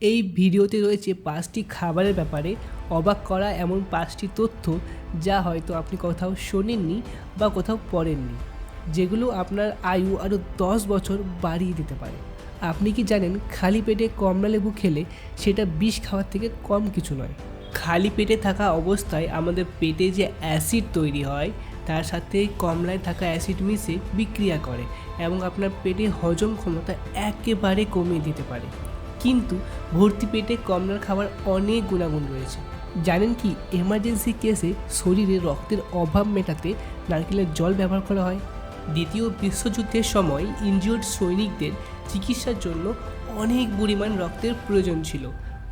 এই ভিডিওতে রয়েছে 5টি খাবারের ব্যাপারে অবাক করা এমন 5টি তথ্য যা হয়তো আপনি কোথাও শোনেননি বা কোথাও পড়েননি, যেগুলো আপনার আয়ু আরও 10 বছর বাড়িয়ে দিতে পারে। আপনি কি জানেন খালি পেটে কমলালেবু খেলে সেটা বিষ খাওয়ার থেকে কম কিছু নয়। খালি পেটে থাকা অবস্থায় আমাদের পেটে যে অ্যাসিড তৈরি হয় তার সাথে কমলায় থাকা অ্যাসিড মিশে বিক্রিয়া করে এবং আপনার পেটে হজম ক্ষমতা একেবারে কমিয়ে দিতে পারে। কিন্তু ভর্তি পেটে কমলার খাবার অনেক গুণাগুণ রয়েছে। জানেন কি এমার্জেন্সি কেসে শরীরে রক্তের অভাব মেটাতে নারকেলের জল ব্যবহার করা হয়। দ্বিতীয় বিশ্বযুদ্ধের সময় ইনজিওর্ড সৈনিকদের চিকিৎসার জন্য অনেক পরিমাণ রক্তের প্রয়োজন ছিল।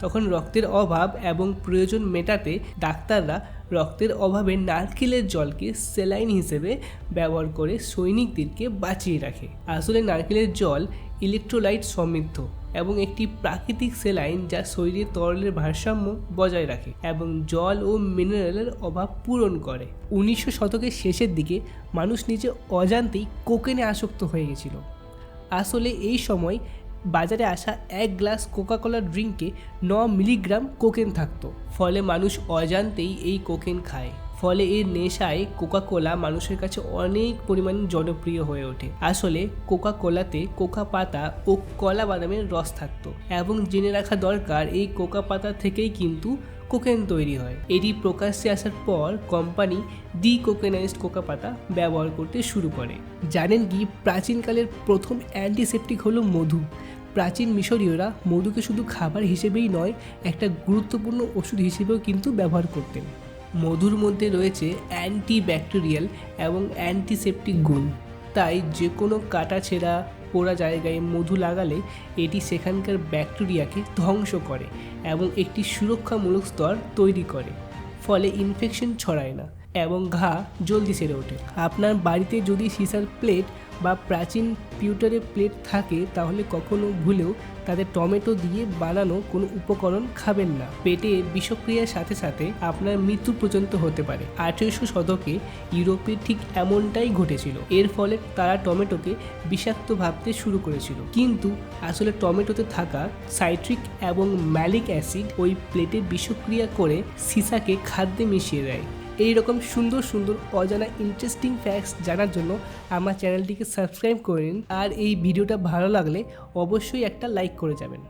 তখন রক্তের অভাব এবং প্রয়োজন মেটাতে ডাক্তাররা রক্তের অভাবে নারকেলের জলকে স্যালাইন হিসেবে ব্যবহার করে সৈনিকদেরকে বাঁচিয়ে রাখে। আসলে নারকেলের জল ইলেকট্রোলাইট সমৃদ্ধ এবং একটি প্রাকৃতিক স্যালাইন যা শরীরের তরলের ভারসাম্য বজায় রাখে এবং জল ও মিনারেলের অভাব পূরণ করে। 1900 শতকের শেষের দিকে মানুষ নিজে অজান্তেই কোকেনে আসক্ত হয়ে গেছিল। আসলে এই সময় বাজারে আসা 1 গ্লাস কোকাকোলা ড্রিঙ্কে 9 মিলিগ্রাম কোকেন থাকতো। ফলে মানুষ অজান্তেই এই কোকেন খায়। ফলে এর নেশায় কোকাকোলা মানুষের কাছে অনেক পরিমাণে জনপ্রিয় হয়ে ওঠে। আসলে কোকাকোলাতে কোকা পাতা ও কলা বাদামের রস থাকতো এবং জেনে রাখা দরকার এই কোকা পাতা থেকেই কিন্তু কোকেন তৈরি হয়। এটি প্রকাশ্যে আসার পর কোম্পানি ডিকোকেনাইজড কোকা পাতা ব্যবহার করতে শুরু করে। জানেন কি প্রাচীনকালের প্রথম অ্যান্টিসেপটিক হলো মধু। প্রাচীন মিশরীয়রা মধুকে শুধু খাবার হিসেবেই নয়, একটা গুরুত্বপূর্ণ ওষুধ হিসেবেও কিন্তু ব্যবহার করতেন। মধুর মধ্যে রয়েছে অ্যান্টিব্যাকটেরিয়াল এবং অ্যান্টিসেপটিক গুণ, তাই যে কোনো কাটা ছেঁড়া পোড়া জায়গায় মধু লাগালে এটি সেখানকার ব্যাকটেরিয়াকে ধ্বংস করে এবং একটি সুরক্ষামূলক স্তর তৈরি করে। ফলে ইনফেকশন ছড়ায় না এবং ঘা জলদি সেরে ওঠে। আপনার বাড়িতে যদি সিসার প্লেট বা প্রাচীন পিউটারের প্লেট থাকে তাহলে কখনো ভুলেও তাদের টমেটো দিয়ে বানানো কোনো উপকরণ খাবেন না। পেটে বিষক্রিয়ার সাথে সাথে আপনার মৃত্যু পর্যন্ত হতে পারে। 1800 শতকে ইউরোপে ঠিক এমনটাই ঘটেছিল। এর ফলে তারা টমেটোকে বিষাক্ত ভাবতে শুরু করেছিল, কিন্তু আসলে টমেটোতে থাকা সাইট্রিক এবং ম্যালিক অ্যাসিড ওই প্লেটে বিষক্রিয়া করে সিসাকে খাদ্যে মিশিয়ে দেয়। এই রকম সুন্দর সুন্দর অজানা ইন্টারেস্টিং ফ্যাক্টস জানার জন্য আমার চ্যানেলটিকে সাবস্ক্রাইব করে নিন। আর এই ভিডিওটা ভালো লাগলে অবশ্যই একটা লাইক করে যাবেন।